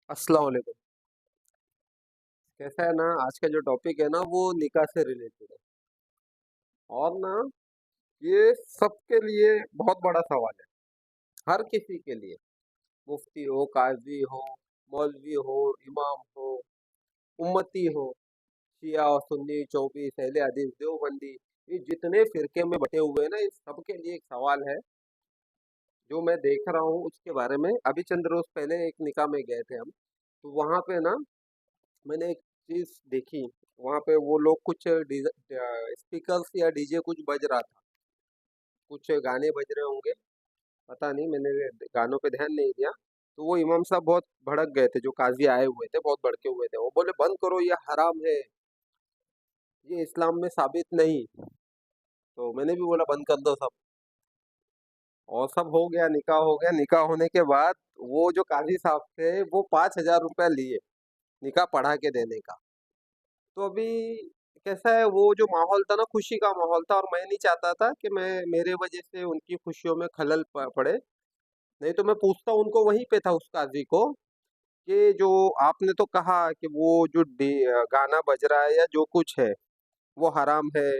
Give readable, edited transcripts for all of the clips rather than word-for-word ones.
अस्सलाम वालेकुम। कैसा है ना, आज का जो टॉपिक है ना वो निकाह से रिलेटेड है। और ना, ये सबके लिए बहुत बड़ा सवाल है। हर किसी के लिए, मुफ्ती हो, काजी हो, मौलवी हो, इमाम हो, उम्मती हो, शिया और सुन्नी, चौबीस, अहले हदीस, देवबंदी, ये जितने फिरके में बटे हुए हैं ना, इस सबके लिए एक सवाल है जो मैं देख रहा हूँ उसके बारे में। अभी चंद रोज पहले एक निकाह में गए थे हम, तो वहां पे ना मैंने एक चीज देखी। वहां पे वो लोग कुछ स्पीकर्स या डीजे कुछ बज रहा था, कुछ गाने बज रहे होंगे, पता नहीं, मैंने गानों पे ध्यान नहीं दिया। तो वो इमाम साहब बहुत भड़क गए थे, जो काजी आए हुए थे बहुत भड़के हुए थे। वो बोले बंद करो, ये हराम है, ये इस्लाम में साबित नहीं। तो मैंने भी बोला बंद कर दो सब। और सब हो गया, निकाह हो गया। निकाह होने के बाद वो जो काजी साहब थे वो 5,000 रुपया लिए निकाह पढ़ा के देने का। तो अभी कैसा है, वो जो माहौल था ना, खुशी का माहौल था, और मैं नहीं चाहता था कि मैं मेरे वजह से उनकी खुशियों में खलल पड़े। नहीं तो मैं पूछता उनको वहीं पे था, उस काजी को, कि जो आपने तो कहा कि वो जो गाना बज रहा है या जो कुछ है वो हराम है,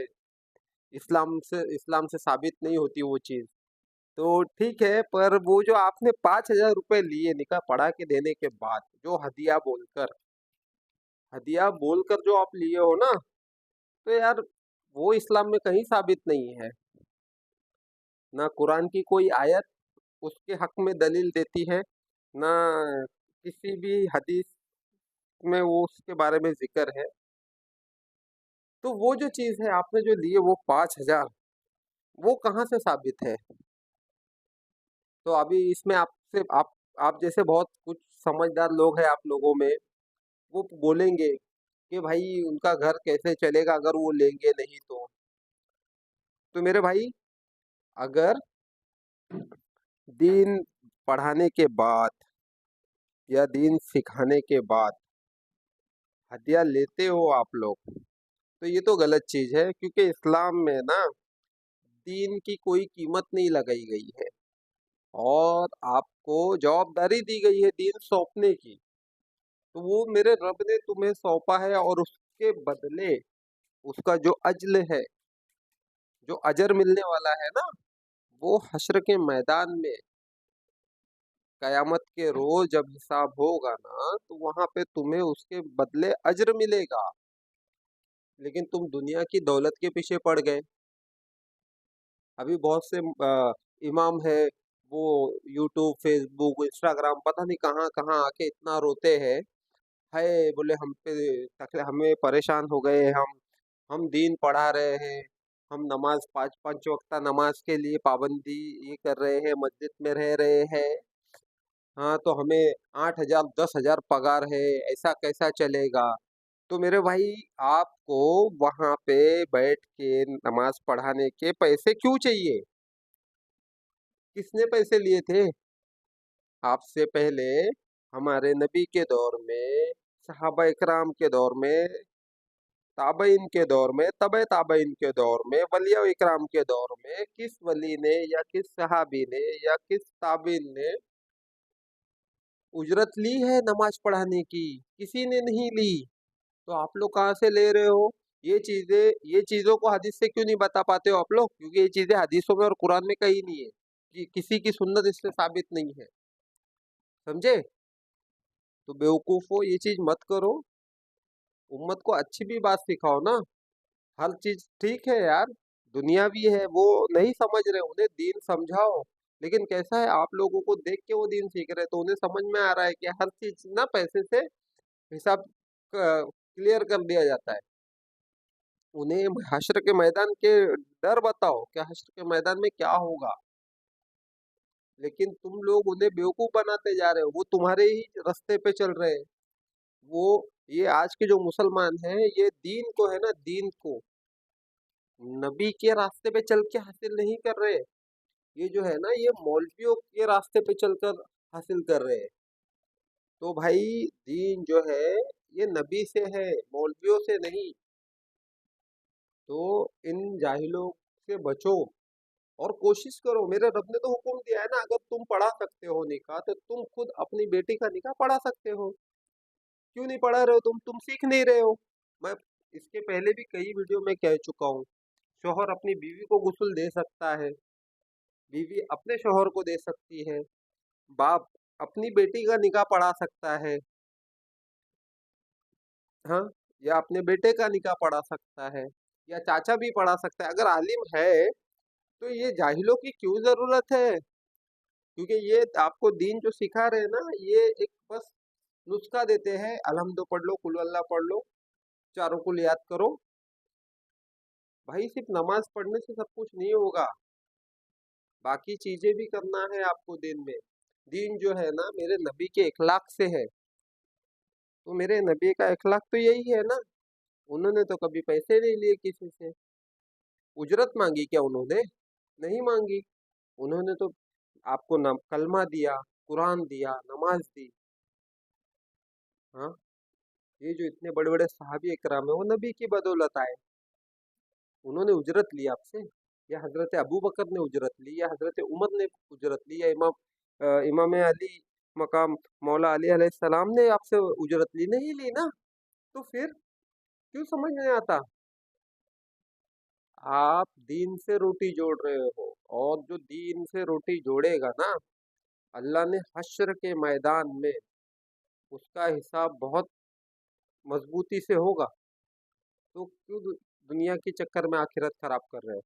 इस्लाम से साबित नहीं होती वो चीज। तो ठीक है, पर वो जो आपने 5,000 रुपए लिए निकाह पढ़ा के देने के बाद, जो हदिया बोलकर जो आप लिए हो ना, तो यार वो इस्लाम में कहीं साबित नहीं है। ना कुरान की कोई आयत उसके हक में दलील देती है, ना किसी भी हदीस में वो उसके बारे में जिक्र है। तो वो जो चीज है आपने जो लिए वो 5,000, वो कहाँ से साबित है? तो अभी इसमें आपसे आप जैसे बहुत कुछ समझदार लोग हैं आप लोगों में, वो बोलेंगे कि भाई उनका घर कैसे चलेगा अगर वो लेंगे नहीं तो मेरे भाई, अगर दीन पढ़ाने के बाद या दीन सिखाने के बाद हदिया लेते हो आप लोग, तो ये तो गलत चीज है, क्योंकि इस्लाम में ना दीन की कोई कीमत नहीं लगाई गई है। और आपको जवाबदारी दी गई है दीन सौंपने की। तो वो मेरे रब ने तुम्हें सौंपा है, और उसके बदले उसका जो अज्र है, जो अजर मिलने वाला है ना, वो हश्र के मैदान में कयामत के रोज जब हिसाब होगा ना, तो वहां पे तुम्हें उसके बदले अज्र मिलेगा। लेकिन तुम दुनिया की दौलत के पीछे पड़ गए। अभी बहुत से इमाम है, वो यूट्यूब, फेसबुक, इंस्टाग्राम, पता नहीं कहाँ कहाँ आके इतना रोते हैं। है बोले हम पे हमें परेशान हो गए, हम दीन पढ़ा रहे हैं, हम नमाज पांच पांच वक्ता नमाज के लिए पाबंदी ये कर रहे हैं, मस्जिद में रह रहे हैं। हाँ, तो हमें 8,000 10,000 पगार है, ऐसा कैसा चलेगा? तो मेरे भाई, आपको वहां पे बैठ के नमाज पढ़ाने के पैसे क्यों चाहिए? किसने पैसे लिए थे आपसे पहले? हमारे नबी के दौर में, सहाबा इकराम के दौर में, ताबईन के दौर में, तबे ताबईन के दौर में, वलिया इकराम के दौर में, किस वली ने या किस सहाबी ने या किस ताबीन ने उजरत ली है नमाज पढ़ाने की? किसी ने नहीं ली। तो आप लोग कहाँ से ले रहे हो ये चीजों को हदीस से क्यों नहीं बता पाते हो आप लोग? क्योंकि ये चीजें हदीसों में और कुरान में कहीं नहीं है, कि किसी की सुन्नत इससे साबित नहीं है। समझे? तो बेवकूफो, ये चीज मत करो। उम्मत को अच्छी भी बात सिखाओ ना। हर चीज ठीक है यार, दुनिया भी है, वो नहीं समझ रहे, उन्हें दीन समझाओ। लेकिन कैसा है, आप लोगों को देख के वो दीन सीख रहे हैं, तो उन्हें समझ में आ रहा है कि हर चीज ना पैसे से हिसाब क्लियर कर दिया जाता है। उन्हें हश्र के मैदान के डर बताओ कि हश्र के मैदान में क्या होगा। लेकिन तुम लोग उन्हें बेवकूफ बनाते जा रहे हो, वो तुम्हारे ही रास्ते पे चल रहे हैं। वो ये आज के जो मुसलमान हैं, ये दीन को है ना, दीन को नबी के रास्ते पे चल के हासिल नहीं कर रहे। ये जो है ना, ये मौलवियों के रास्ते पे चलकर हासिल कर रहे हैं। तो भाई, दीन जो है ये नबी से है, मौलवियों से नहीं। तो इन जाहिलों से बचो। और कोशिश करो, मेरे रब ने तो हुक्म दिया है ना, अगर तुम पढ़ा सकते हो निकाह तो तुम खुद अपनी बेटी का निकाह पढ़ा सकते हो। क्यों नहीं पढ़ा रहे हो तुम सीख नहीं रहे हो। मैं इसके पहले भी कई वीडियो में कह चुका हूँ, शौहर अपनी बीवी को गुस्ल दे सकता है, बीवी अपने शौहर को दे सकती है, बाप अपनी बेटी का निकाह पढ़ा सकता है, हाँ, या अपने बेटे का निकाह पढ़ा सकता है, या चाचा भी पढ़ा सकता है। अगर आलिम है तो ये जाहिलों की क्यों जरूरत है। क्योंकि ये आपको दीन जो सिखा रहे हैं ना, ये एक बस नुस्खा देते हैं, अलहम्दो पढ़ लो, कुल अल्लाह पढ़ लो, चारों कुल याद करो। भाई सिर्फ नमाज पढ़ने से सब कुछ नहीं होगा, बाकी चीजें भी करना है आपको दिन में। दीन जो है ना मेरे नबी के इखलाक से है, तो मेरे नबी का इखलाक तो यही है ना। उन्होंने तो कभी पैसे नहीं लिए किसी से, उजरत मांगी क्या उन्होंने? नहीं मांगी। उन्होंने तो आपको कलमा दिया, कुरान दिया, नमाज दी। हाँ, ये जो इतने बड़े बड़े सहाबी इकराम है वो नबी की बदौलत आए। उन्होंने उजरत ली आपसे, या हजरत अबू बकर ने उजरत ली, या हजरत उमर ने उजरत ली, या इमाम अली मकाम मौला अली अलैहिस्सलाम ने आपसे उजरत ली? नहीं ली ना। तो फिर क्यों समझ नहीं आता? आप दीन से रोटी जोड़ रहे हो, और जो दीन से रोटी जोड़ेगा ना, अल्लाह ने हश्र के मैदान में उसका हिसाब बहुत मजबूती से होगा। तो क्यों दुनिया के चक्कर में आखिरत खराब कर रहे हो?